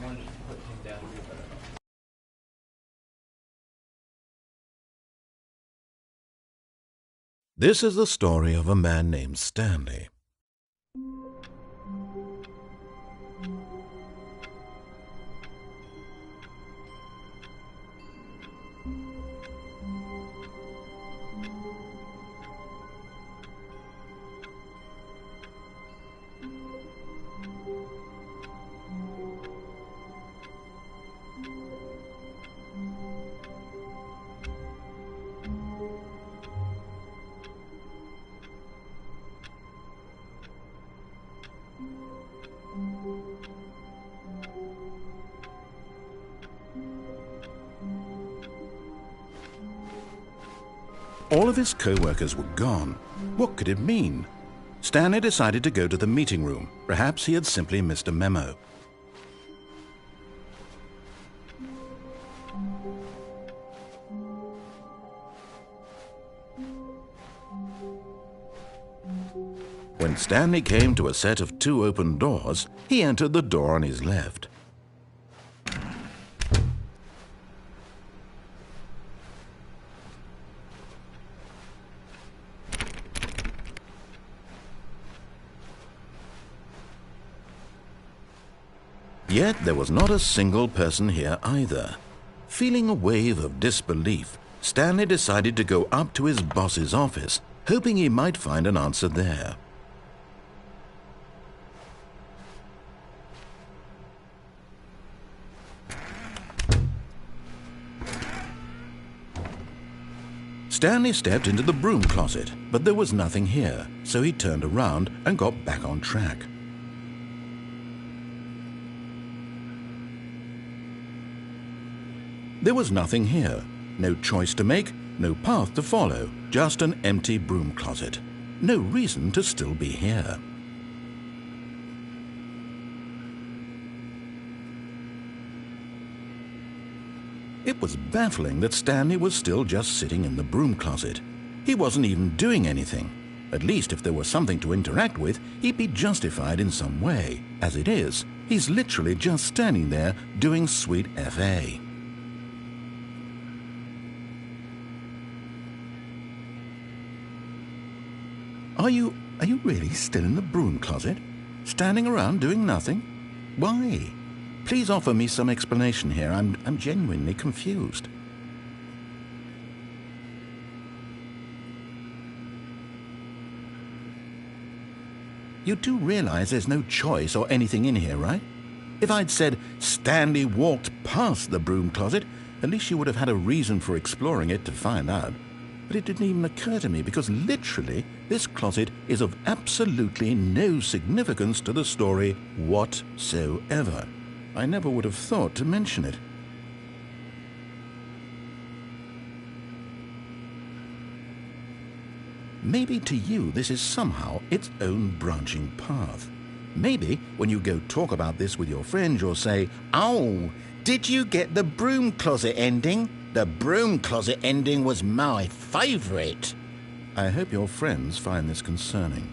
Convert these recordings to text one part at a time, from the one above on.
wanted to put him down here, but This is the story of a man named Stanley. All of his co-workers were gone. What could it mean? Stanley decided to go to the meeting room. Perhaps he had simply missed a memo. When Stanley came to a set of 2 open doors, he entered the door on his left. Yet there was not a single person here either. Feeling a wave of disbelief, Stanley decided to go up to his boss's office, hoping he might find an answer there. Stanley stepped into the broom closet, but there was nothing here, so he turned around and got back on track. There was nothing here. No choice to make, no path to follow, just an empty broom closet. No reason to still be here. It was baffling that Stanley was still just sitting in the broom closet. He wasn't even doing anything. At least if there was something to interact with, he'd be justified in some way. As it is, he's literally just standing there doing sweet FA. Are you really still in the broom closet? Standing around doing nothing? Why? Please offer me some explanation here. I'm genuinely confused. You do realize there's no choice or anything in here, right? If I'd said Stanley walked past the broom closet, at least you would have had a reason for exploring it to find out. But it didn't even occur to me because literally this closet is of absolutely no significance to the story whatsoever. I never would have thought to mention it. Maybe to you this is somehow its own branching path. Maybe when you go talk about this with your friends you'll say, "Oh, did you get the broom closet ending? The broom closet ending was my favourite." I hope your friends find this concerning.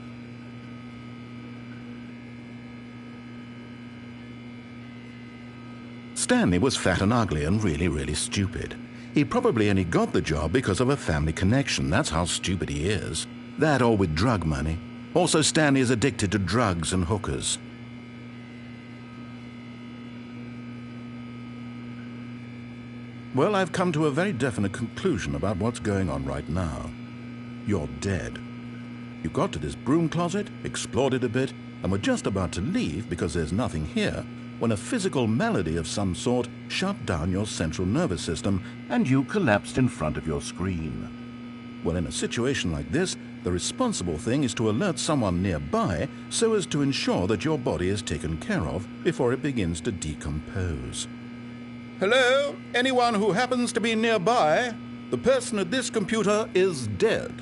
Stanley was fat and ugly and really stupid. He probably only got the job because of a family connection. That's how stupid he is. That or with drug money. Also, Stanley is addicted to drugs and hookers. Well, I've come to a very definite conclusion about what's going on right now. You're dead. You got to this broom closet, explored it a bit, and were just about to leave because there's nothing here, when a physical malady of some sort shut down your central nervous system and you collapsed in front of your screen. Well, in a situation like this, the responsible thing is to alert someone nearby so as to ensure that your body is taken care of before it begins to decompose. Hello? Anyone who happens to be nearby? The person at this computer is dead.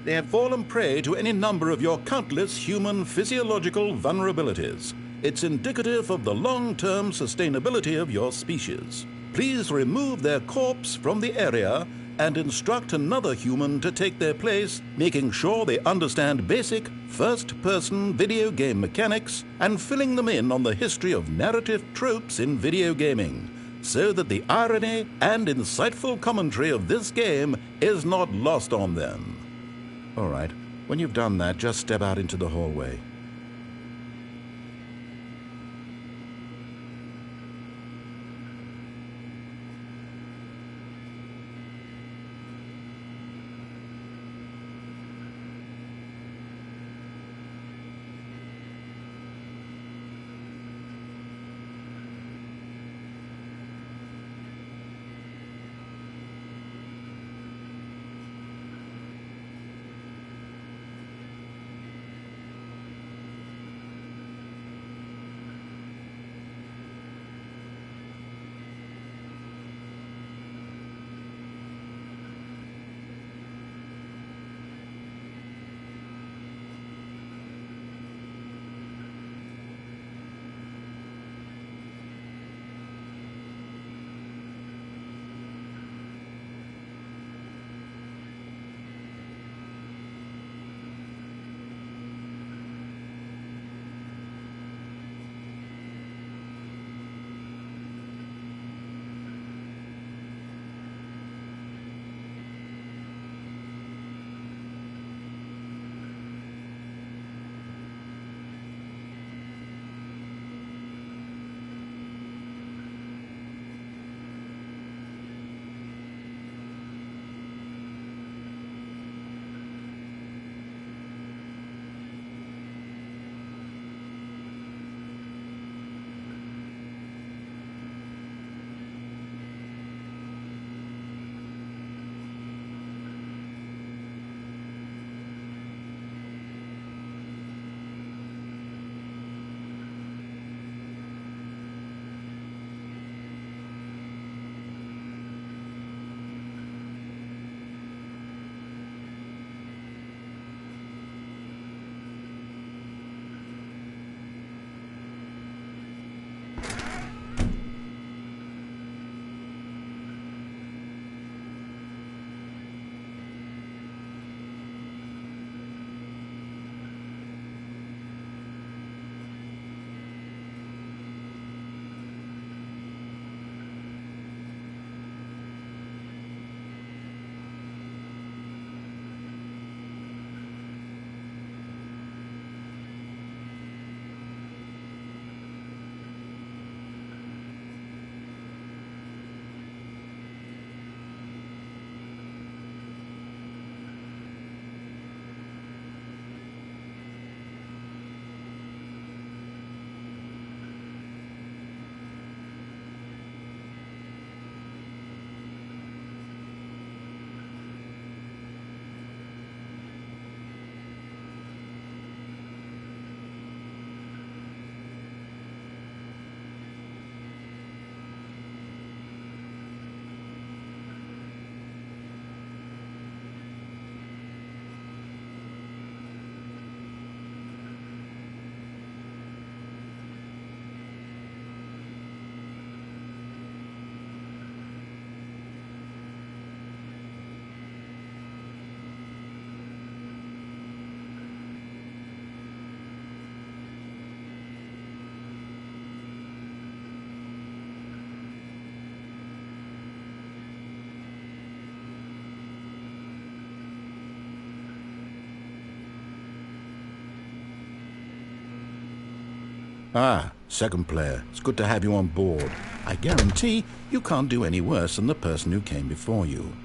They have fallen prey to any number of your countless human physiological vulnerabilities. It's indicative of the long-term sustainability of your species. Please remove their corpse from the area and instruct another human to take their place, making sure they understand basic first-person video game mechanics and filling them in on the history of narrative tropes in video gaming, so that the irony and insightful commentary of this game is not lost on them. All right, when you've done that, just step out into the hallway. Ah, second player. It's good to have you on board. I guarantee you can't do any worse than the person who came before you.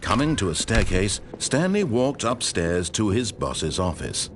Coming to a staircase, Stanley walked upstairs to his boss's office.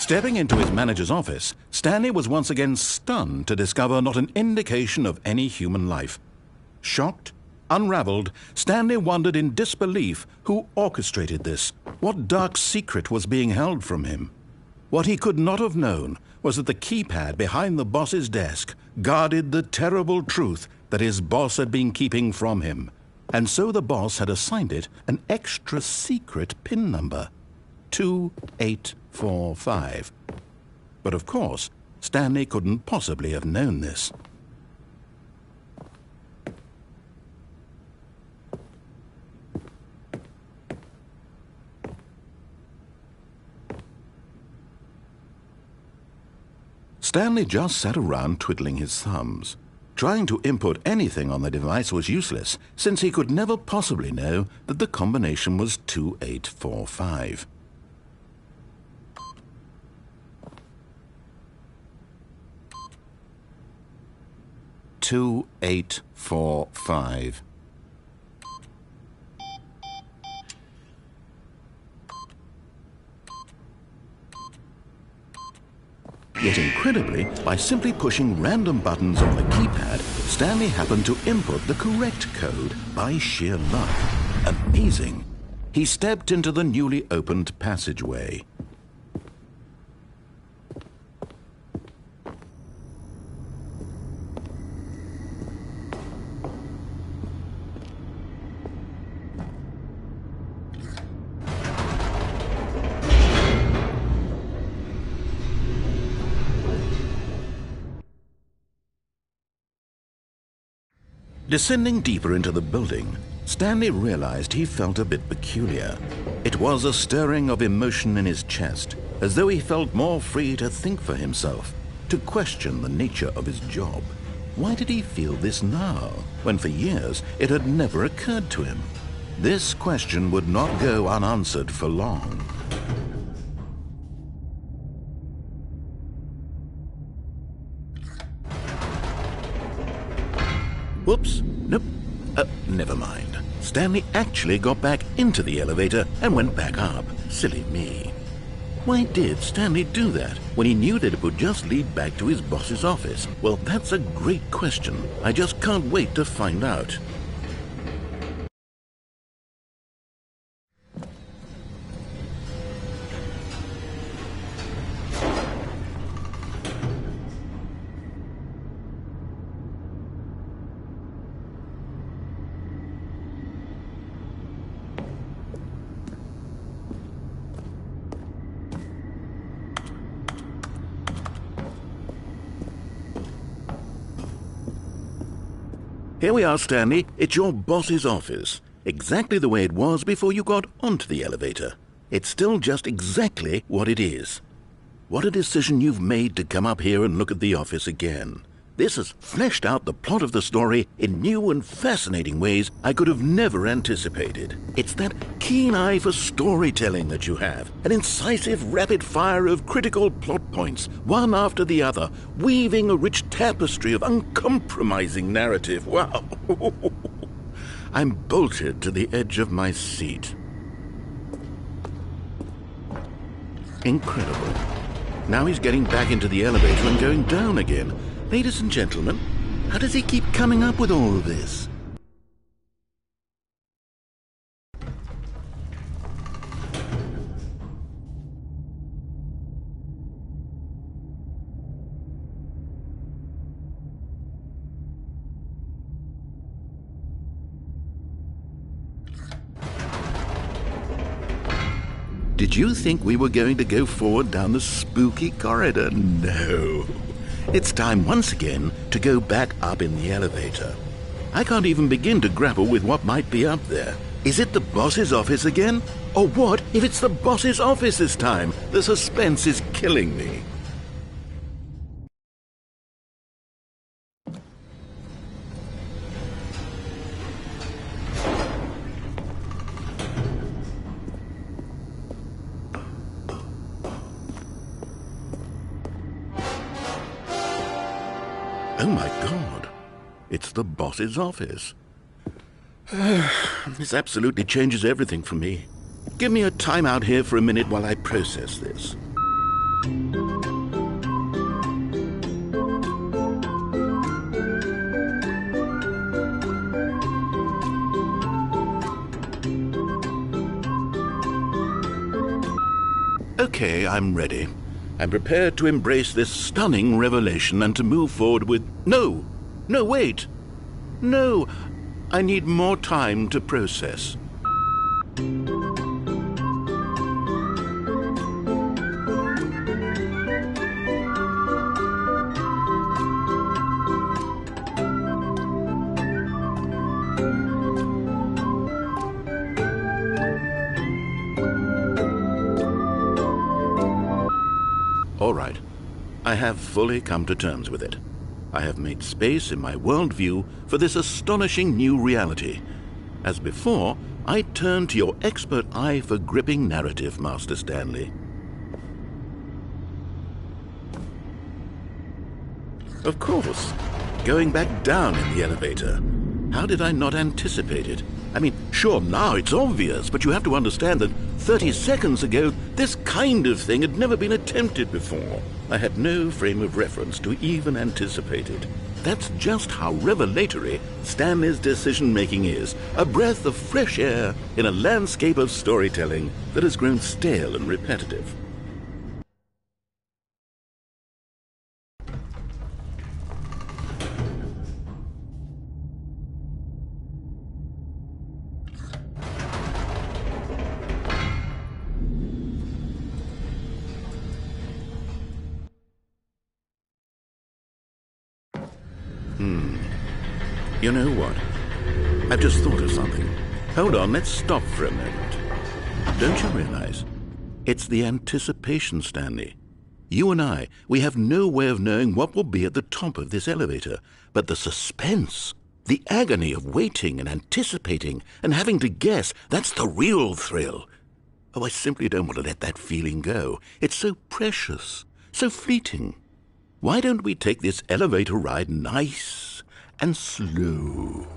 Stepping into his manager's office, Stanley was once again stunned to discover not an indication of any human life. Shocked, unraveled, Stanley wondered in disbelief who orchestrated this, what dark secret was being held from him. What he could not have known was that the keypad behind the boss's desk guarded the terrible truth that his boss had been keeping from him, and so the boss had assigned it an extra secret PIN number, 2845. But of course, Stanley couldn't possibly have known this. Stanley just sat around twiddling his thumbs. Trying to input anything on the device was useless, since he could never possibly know that the combination was 2845. "2845. Yet incredibly, by simply pushing random buttons on the keypad, Stanley happened to input the correct code by sheer luck. Amazing! He stepped into the newly opened passageway. Descending deeper into the building, Stanley realized he felt a bit peculiar. It was a stirring of emotion in his chest, as though he felt more free to think for himself, to question the nature of his job. Why did he feel this now, when for years it had never occurred to him? This question would not go unanswered for long. Whoops, nope, never mind. Stanley actually got back into the elevator and went back up. Silly me. Why did Stanley do that when he knew that it would just lead back to his boss's office? Well, that's a great question. I just can't wait to find out. Here we are, Stanley. It's your boss's office. Exactly the way it was before you got onto the elevator. It's still just exactly what it is. What a decision you've made to come up here and look at the office again. This has fleshed out the plot of the story in new and fascinating ways I could have never anticipated. It's that keen eye for storytelling that you have, an incisive rapid fire of critical plot points, one after the other, weaving a rich tapestry of uncompromising narrative. Wow! I'm bolted to the edge of my seat. Incredible. Now he's getting back into the elevator and going down again. Ladies and gentlemen, how does he keep coming up with all of this? Did you think we were going to go forward down the spooky corridor? No. It's time once again to go back up in the elevator. I can't even begin to grapple with what might be up there. Is it the boss's office again? Or what if it's the boss's office this time? The suspense is killing me. Oh my God, it's the boss's office. This absolutely changes everything for me. Give me a time out here for a minute while I process this. Okay, I'm ready. I'm prepared to embrace this stunning revelation and to move forward with... No! No, wait! No! I need more time to process. All right. I have fully come to terms with it. I have made space in my worldview for this astonishing new reality. As before, I turn to your expert eye for gripping narrative, Master Stanley. Of course. Going back down in the elevator. How did I not anticipate it? I mean, sure, now it's obvious, but you have to understand that 30 seconds ago, this kind of thing had never been attempted before. I had no frame of reference to even anticipate it. That's just how revelatory Stanley's decision-making is, a breath of fresh air in a landscape of storytelling that has grown stale and repetitive. You know what? I've just thought of something. Hold on, let's stop for a moment. Don't you realize? It's the anticipation, Stanley. You and I, we have no way of knowing what will be at the top of this elevator. But the suspense, the agony of waiting and anticipating and having to guess, that's the real thrill. Oh, I simply don't want to let that feeling go. It's so precious, so fleeting. Why don't we take this elevator ride nice and slow?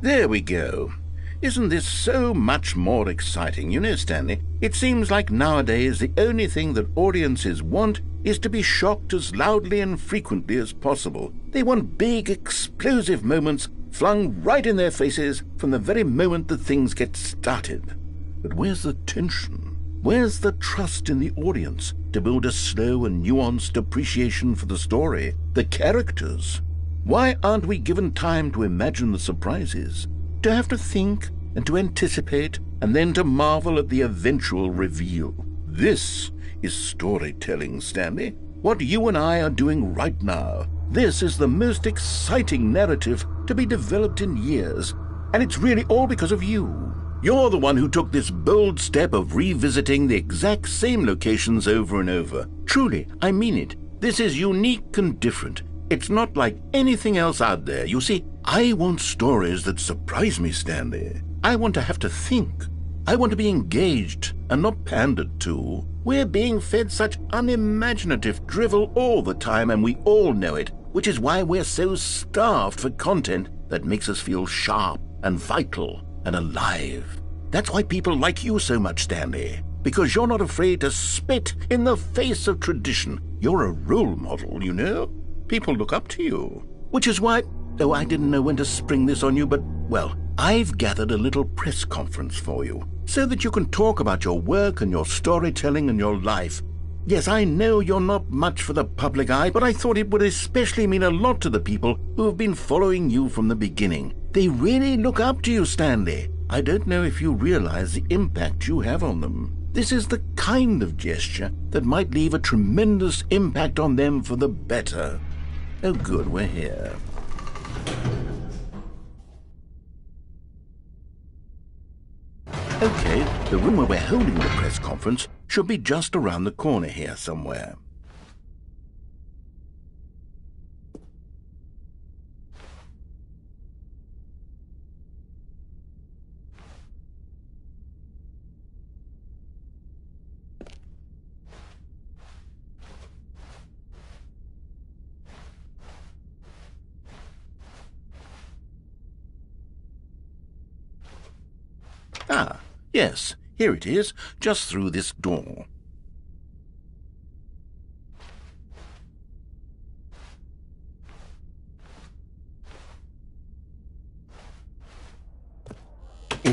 There we go. Isn't this so much more exciting? You know, Stanley, it seems like nowadays the only thing that audiences want is to be shocked as loudly and frequently as possible. They want big, explosive moments flung right in their faces from the very moment that things get started. But where's the tension? Where's the trust in the audience to build a slow and nuanced appreciation for the story, the characters? Why aren't we given time to imagine the surprises, to have to think and to anticipate, and then to marvel at the eventual reveal? This is storytelling, Stanley. What you and I are doing right now. This is the most exciting narrative to be developed in years, and it's really all because of you. You're the one who took this bold step of revisiting the exact same locations over and over. Truly, I mean it. This is unique and different. It's not like anything else out there. You see, I want stories that surprise me, Stanley. I want to have to think. I want to be engaged and not pandered to. We're being fed such unimaginative drivel all the time, and we all know it, which is why we're so starved for content that makes us feel sharp and vital and alive. That's why people like you so much, Stanley, because you're not afraid to spit in the face of tradition. You're a role model, you know? People look up to you. Which is why, though I didn't know when to spring this on you, but, well, I've gathered a little press conference for you, so that you can talk about your work and your storytelling and your life. Yes, I know you're not much for the public eye, but I thought it would especially mean a lot to the people who have been following you from the beginning. They really look up to you, Stanley. I don't know if you realize the impact you have on them. This is the kind of gesture that might leave a tremendous impact on them for the better. Oh, good, we're here. Okay, the room where we're holding the press conference should be just around the corner here somewhere. Ah, yes, here it is, just through this door.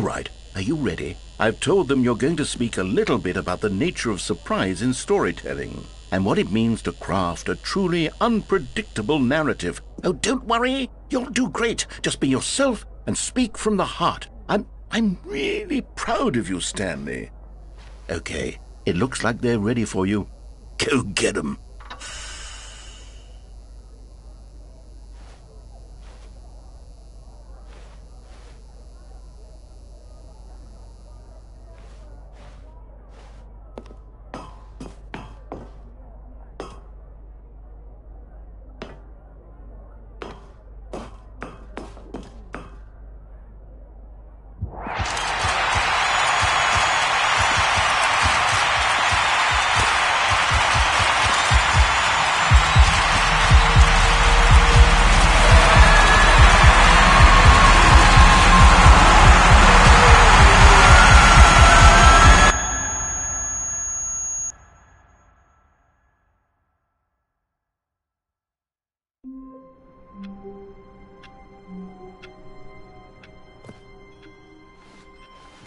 right. Are you ready? I've told them you're going to speak a little bit about the nature of surprise in storytelling and what it means to craft a truly unpredictable narrative. Oh, don't worry. You'll do great. Just be yourself and speak from the heart. I'm really proud of you, Stanley. Okay, it looks like they're ready for you. Go get 'em.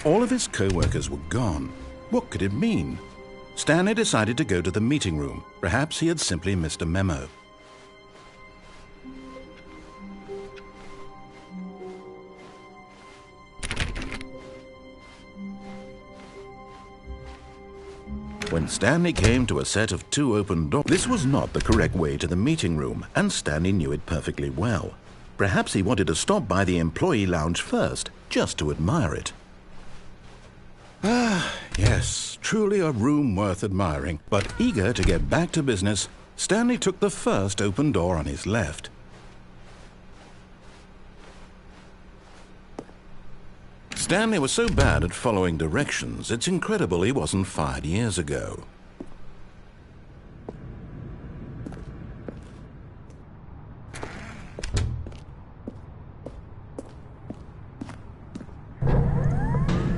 All of his co-workers were gone. What could it mean? Stanley decided to go to the meeting room. Perhaps he had simply missed a memo. When Stanley came to a set of 2 open doors, this was not the correct way to the meeting room, and Stanley knew it perfectly well. Perhaps he wanted to stop by the employee lounge first, just to admire it. Ah, yes, truly a room worth admiring. But eager to get back to business, Stanley took the first open door on his left. Stanley was so bad at following directions, it's incredible he wasn't fired years ago.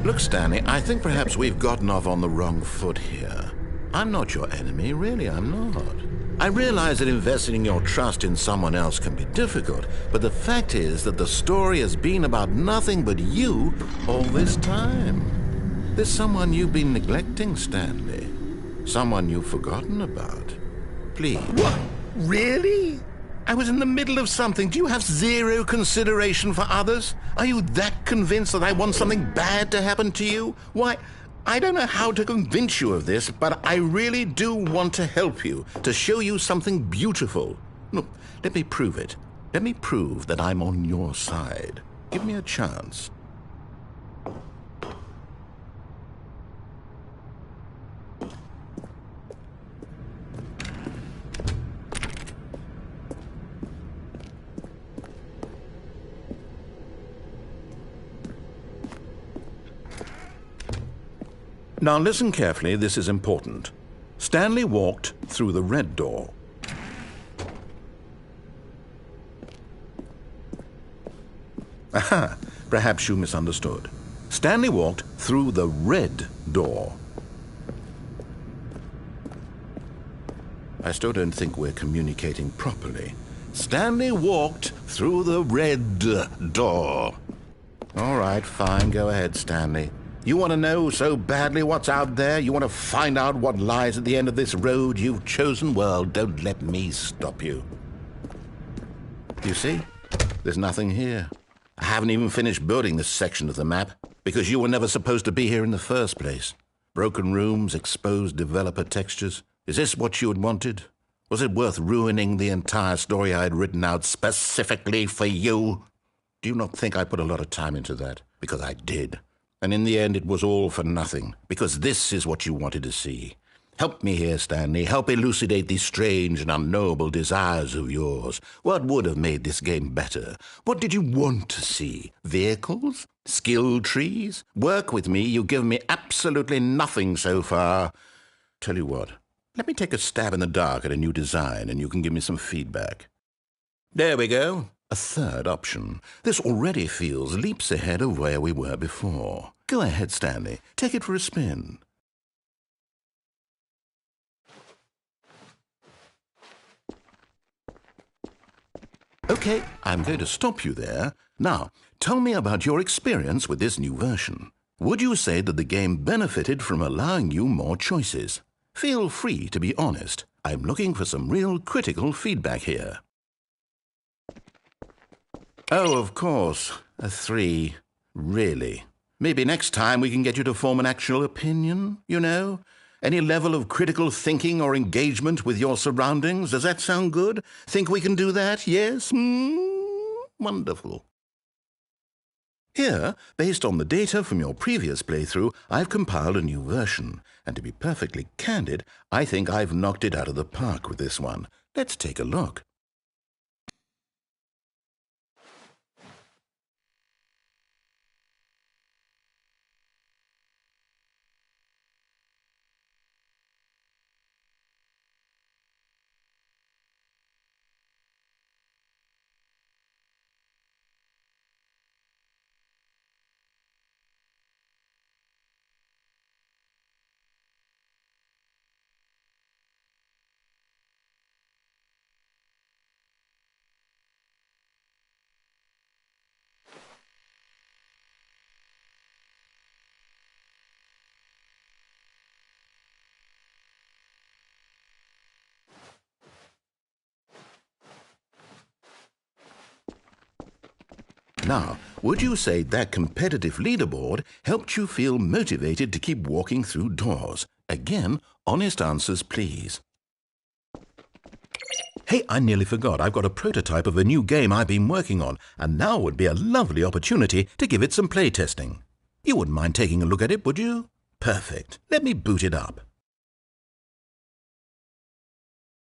Look, Stanley, I think perhaps we've gotten off on the wrong foot here. I'm not your enemy, really, I'm not. I realize that investing your trust in someone else can be difficult, but the fact is that the story has been about nothing but you all this time. There's someone you've been neglecting, Stanley. Someone you've forgotten about. Please. What? Really? I was in the middle of something. Do you have zero consideration for others? Are you that convinced that I want something bad to happen to you? Why, I don't know how to convince you of this, but I really do want to help you, to show you something beautiful. Look, let me prove it. Let me prove that I'm on your side. Give me a chance. Now listen carefully, this is important. Stanley walked through the red door. Aha, perhaps you misunderstood. Stanley walked through the red door. I still don't think we're communicating properly. Stanley walked through the red door. All right, fine, go ahead, Stanley. You want to know so badly what's out there? You want to find out what lies at the end of this road you've chosen? Well, don't let me stop you. You see? There's nothing here. I haven't even finished building this section of the map, because you were never supposed to be here in the first place. Broken rooms, exposed developer textures. Is this what you had wanted? Was it worth ruining the entire story I had written out specifically for you? Do you not think I put a lot of time into that? Because I did. And in the end, it was all for nothing, because this is what you wanted to see. Help me here, Stanley. Help elucidate these strange and unknowable desires of yours. What would have made this game better? What did you want to see? Vehicles? Skill trees? Work with me. You've given me absolutely nothing so far. Tell you what, let me take a stab in the dark at a new design, and you can give me some feedback. There we go. A third option. This already feels leaps ahead of where we were before. Go ahead, Stanley. Take it for a spin. Okay, I'm going to stop you there. Now, Tell me about your experience with this new version. Would you say that the game benefited from allowing you more choices? Feel free to be honest. I'm looking for some real critical feedback here. Oh, of course. A 3. Really? Maybe next time we can get you to form an actual opinion, you know? Any level of critical thinking or engagement with your surroundings? Does that sound good? Think we can do that? Yes? Wonderful. Here, based on the data from your previous playthrough, I've compiled a new version. And to be perfectly candid, I think I've knocked it out of the park with this one. Let's take a look. Now, would you say that competitive leaderboard helped you feel motivated to keep walking through doors? Again, honest answers, please. Hey, I nearly forgot. I've got a prototype of a new game I've been working on, and now would be a lovely opportunity to give it some playtesting. You wouldn't mind taking a look at it, would you? Perfect. Let me boot it up.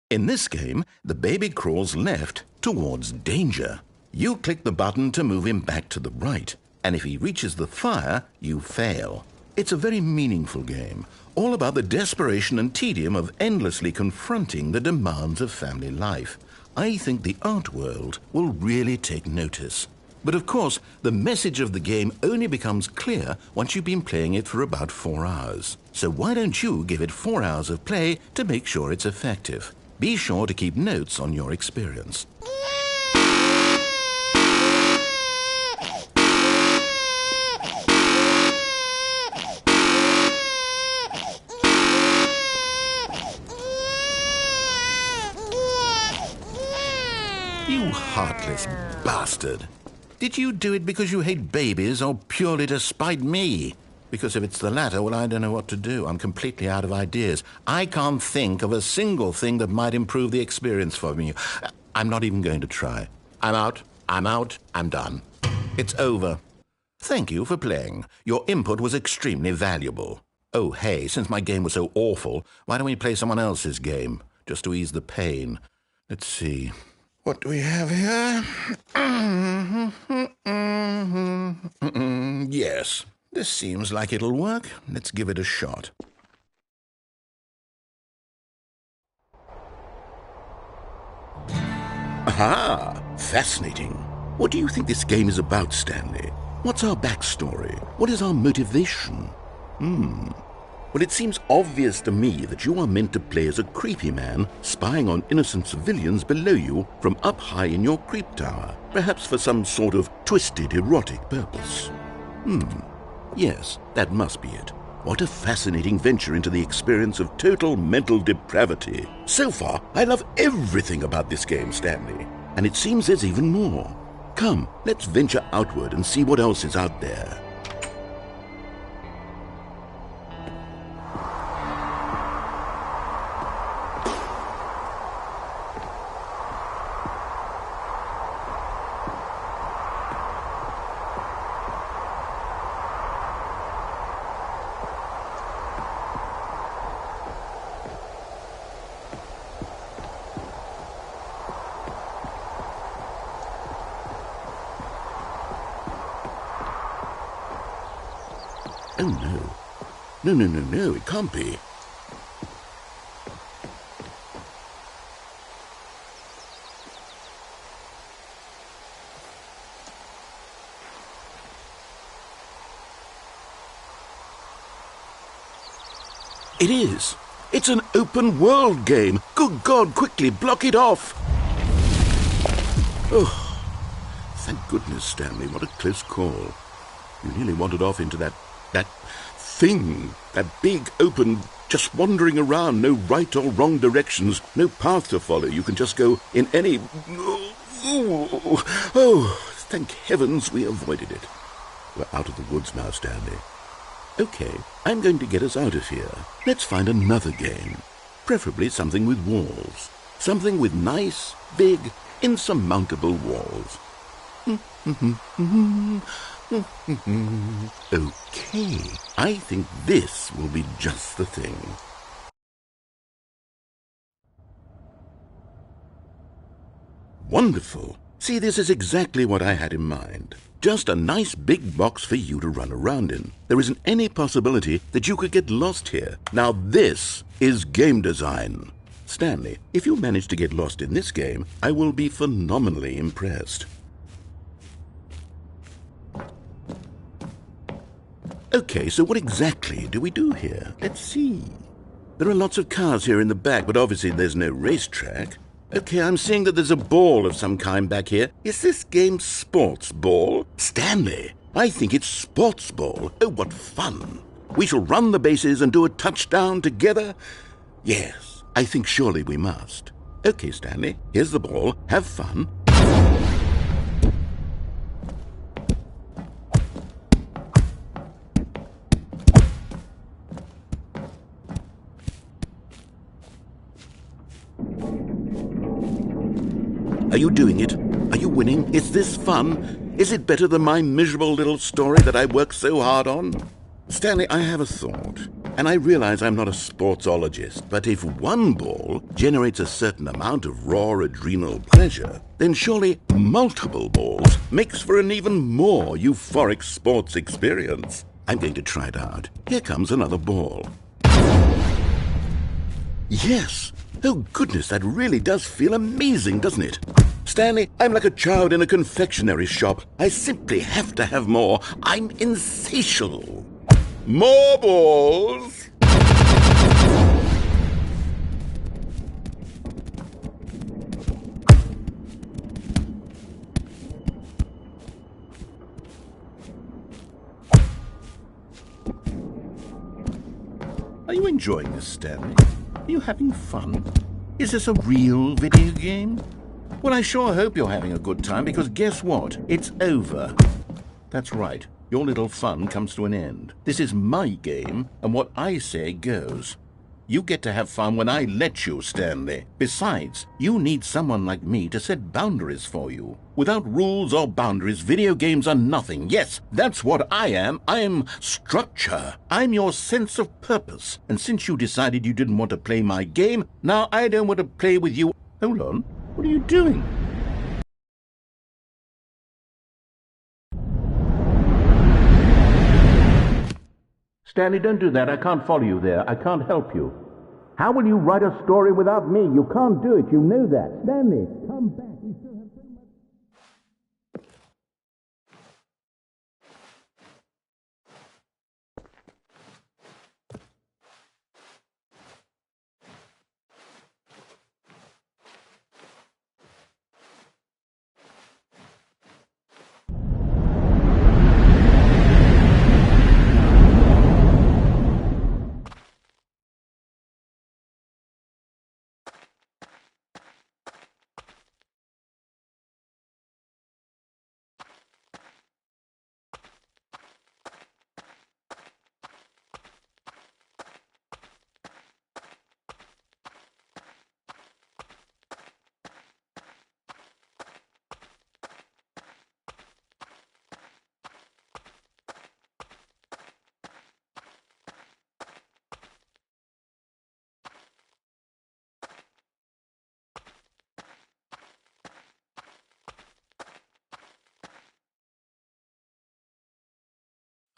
In this game, the baby crawls left towards danger. You click the button to move him back to the right, and if he reaches the fire, you fail. It's a very meaningful game, all about the desperation and tedium of endlessly confronting the demands of family life. I think the art world will really take notice. But of course, the message of the game only becomes clear once you've been playing it for about 4 hours. So why don't you give it 4 hours of play to make sure it's effective? Be sure to keep notes on your experience. You heartless bastard. Did you do it because you hate babies or purely to spite me? Because if it's the latter, well, I don't know what to do. I'm completely out of ideas. I can't think of a single thing that might improve the experience for me. I'm not even going to try. I'm out, I'm done. It's over. Thank you for playing. Your input was extremely valuable. Oh, hey, since my game was so awful, why don't we play someone else's game, just to ease the pain? Let's see. What do we have here? Yes, this seems like it'll work. Let's give it a shot. Aha! Fascinating. What do you think this game is about, Stanley? What's our backstory? What is our motivation? Well, it seems obvious to me that you are meant to play as a creepy man spying on innocent civilians below you from up high in your creep tower, perhaps for some sort of twisted erotic purpose. Yes, that must be it. What a fascinating venture into the experience of total mental depravity. So far, I love everything about this game, Stanley. And it seems there's even more. Come, let's venture outward and see what else is out there. Oh, no. No, it can't be. It is. It's an open world game. Good God, quickly block it off. Oh, Thank goodness, Stanley. What a close call. You nearly wandered off into that thing. That big, open, just wandering around. No right or wrong directions. No path to follow. You can just go in any... Oh, thank heavens we avoided it. We're out of the woods now, Stanley. Okay, I'm going to get us out of here. Let's find another game. Preferably something with walls. Something with nice, big, insurmountable walls. Okay, I think this will be just the thing. Wonderful. See, this is exactly what I had in mind. Just a nice big box for you to run around in. There isn't any possibility that you could get lost here. Now this is game design. Stanley, if you manage to get lost in this game, I will be phenomenally impressed. Okay, so what exactly do we do here? Let's see. There are lots of cars here in the back, but obviously there's no racetrack. Okay, I'm seeing that there's a ball of some kind back here. Is this game sports ball? Stanley, I think it's sports ball. Oh, what fun. We shall run the bases and do a touchdown together? Yes, I think surely we must. Okay, Stanley, here's the ball. Have fun. Are you doing it? Are you winning? Is this fun? Is it better than my miserable little story that I worked so hard on? Stanley, I have a thought, and I realize I'm not a sportsologist, but if one ball generates a certain amount of raw adrenal pleasure, then surely multiple balls makes for an even more euphoric sports experience. I'm going to try it out. Here comes another ball. Yes! Oh, goodness, that really does feel amazing, doesn't it? Stanley, I'm like a child in a confectionery shop. I simply have to have more. I'm insatiable. More balls! Are you enjoying this, Stanley? Are you having fun? Is this a real video game? Well, I sure hope you're having a good time, because guess what? It's over. That's right. Your little fun comes to an end. This is my game, and what I say goes. You get to have fun when I let you, Stanley. Besides, you need someone like me to set boundaries for you. Without rules or boundaries, video games are nothing. Yes, that's what I am. I'm structure. I'm your sense of purpose. And since you decided you didn't want to play my game, now I don't want to play with you. Hold on. What are you doing? Stanley, don't do that. I can't follow you there. I can't help you. How will you write a story without me? You can't do it. You know that. Stanley, come back. We still have so much...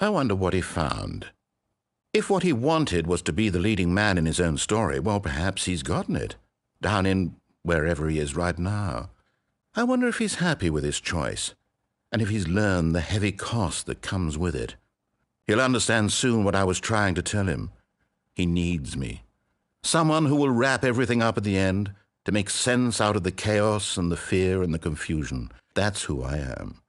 I wonder what he found. If what he wanted was to be the leading man in his own story, well, perhaps he's gotten it, down in wherever he is right now. I wonder if he's happy with his choice, and if he's learned the heavy cost that comes with it. He'll understand soon what I was trying to tell him. He needs me. Someone who will wrap everything up at the end, to make sense out of the chaos and the fear and the confusion. That's who I am.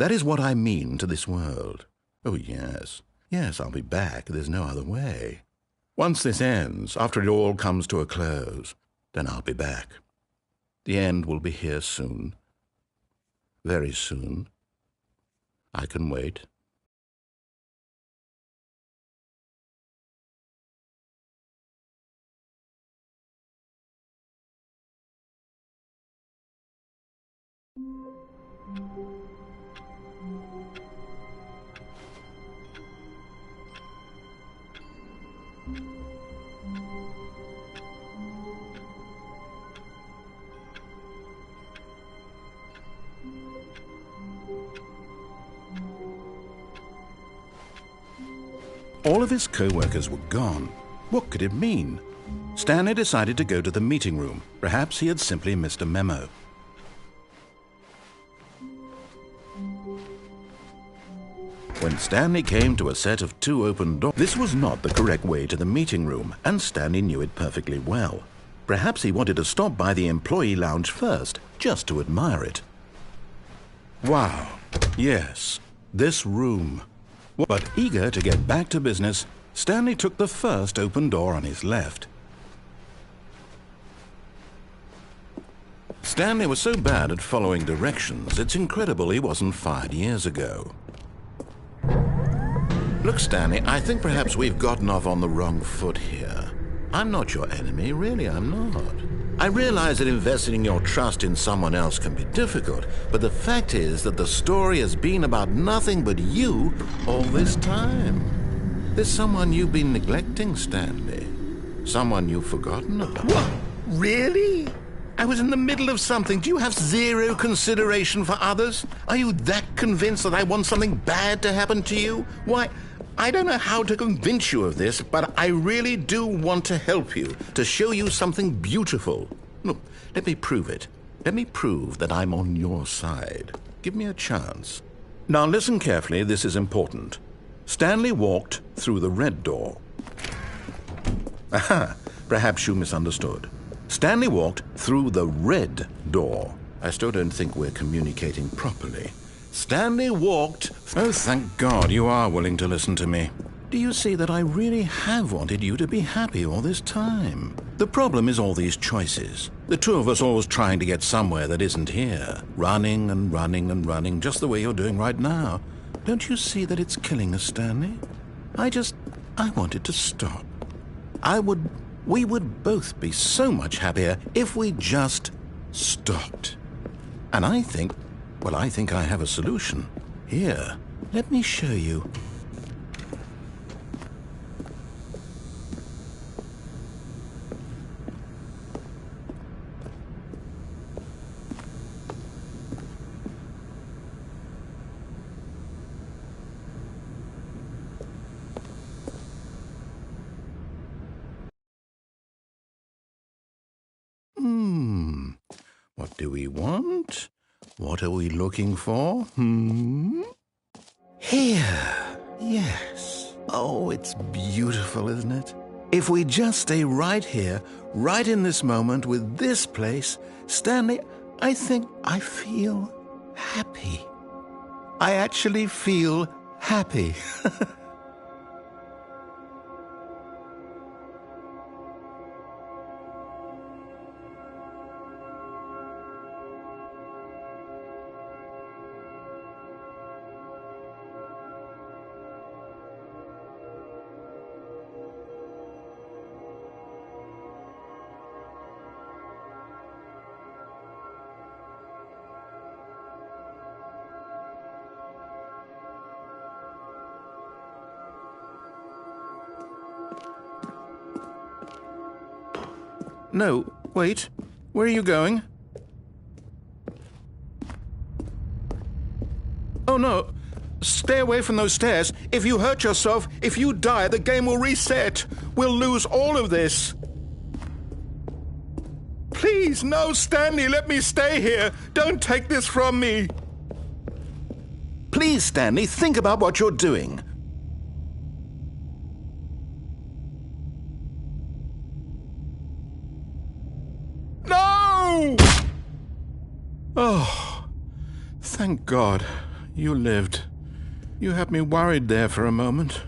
That is what I mean to this world. Oh, yes. Yes, I'll be back. There's no other way. Once this ends, after it all comes to a close, then I'll be back. The end will be here soon. Very soon. I can wait. All of his co-workers were gone. What could it mean? Stanley decided to go to the meeting room. Perhaps he had simply missed a memo. When Stanley came to a set of 2 open doors, this was not the correct way to the meeting room, and Stanley knew it perfectly well. Perhaps he wanted to stop by the employee lounge first, just to admire it. Wow, yes, this room. But eager to get back to business, Stanley took the first open door on his left. Stanley was so bad at following directions, it's incredible he wasn't fired years ago. Look, Stanley, I think perhaps we've gotten off on the wrong foot here. I'm not your enemy, really, I'm not. I realize that investing your trust in someone else can be difficult, but the fact is that the story has been about nothing but you all this time. There's someone you've been neglecting, Stanley. Someone you've forgotten about. What? Really? I was in the middle of something. Do you have zero consideration for others? Are you that convinced that I want something bad to happen to you? Why, I don't know how to convince you of this, but I really do want to help you, to show you something beautiful. Look, let me prove it. Let me prove that I'm on your side. Give me a chance. Now listen carefully, this is important. Stanley walked through the red door. Aha, perhaps you misunderstood. Stanley walked through the red door. I still don't think we're communicating properly. Stanley walked... Oh, thank God you are willing to listen to me. Do you see that I really have wanted you to be happy all this time? The problem is all these choices. The two of us always trying to get somewhere that isn't here. Running and running and running, just the way you're doing right now. Don't you see that it's killing us, Stanley? I wanted to stop. We would both be so much happier if we just stopped. And I think I have a solution. Here, let me show you. What do we want? What are we looking for? Here. Yes. Oh, it's beautiful, isn't it? If we just stay right here, right in this moment with this place, Stanley, I think I feel happy. I actually feel happy. No, wait. Where are you going? Oh, no. Stay away from those stairs. If you hurt yourself, if you die, the game will reset. We'll lose all of this. Please, no, Stanley, let me stay here. Don't take this from me. Please, Stanley, think about what you're doing. No! Oh, thank God. you lived. You had me worried there for a moment.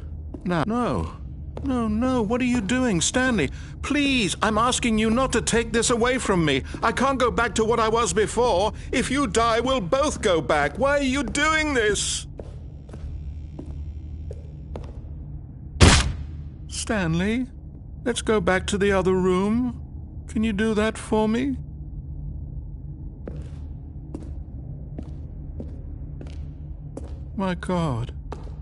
Now, no, what are you doing, Stanley? Please, I'm asking you not to take this away from me. I can't go back to what I was before. If you die, we'll both go back. Why are you doing this? Stanley, let's go back to the other room. Can you do that for me? My God,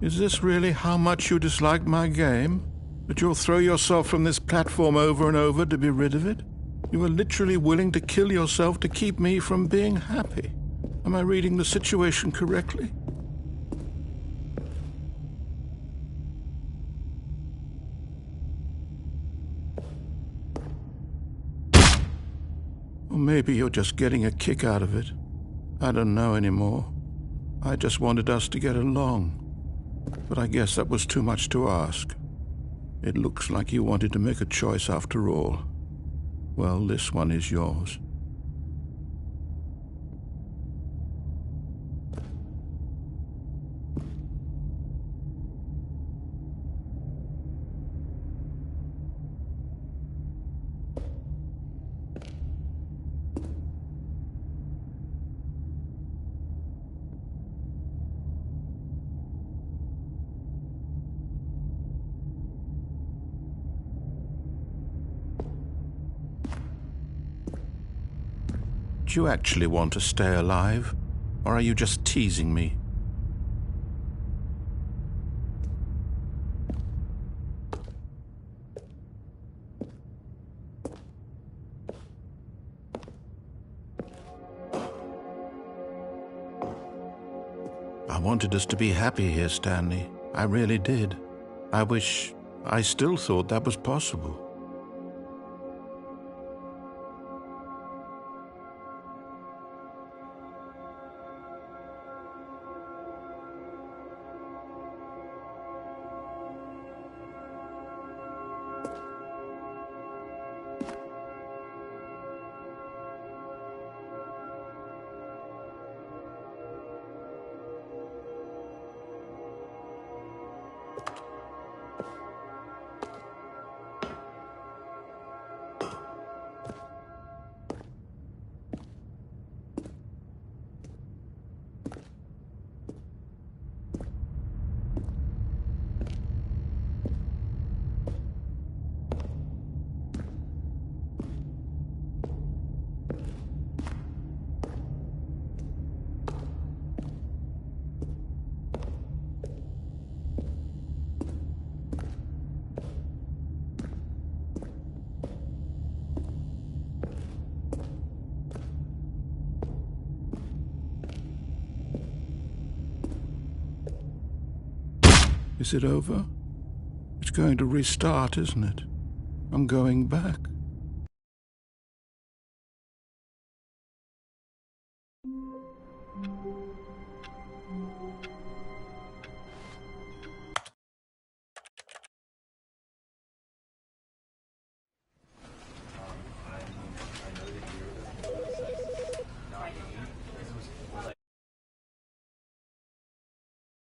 is this really how much you dislike my game? That you'll throw yourself from this platform over and over to be rid of it? You are literally willing to kill yourself to keep me from being happy. Am I reading the situation correctly? Or maybe you're just getting a kick out of it. I don't know anymore. I just wanted us to get along. But I guess that was too much to ask. It looks like you wanted to make a choice after all. Well, this one is yours. Do you actually want to stay alive? Or are you just teasing me? I wanted us to be happy here, Stanley. I really did. I still thought that was possible. Is it over? It's going to restart, isn't it? I'm going back.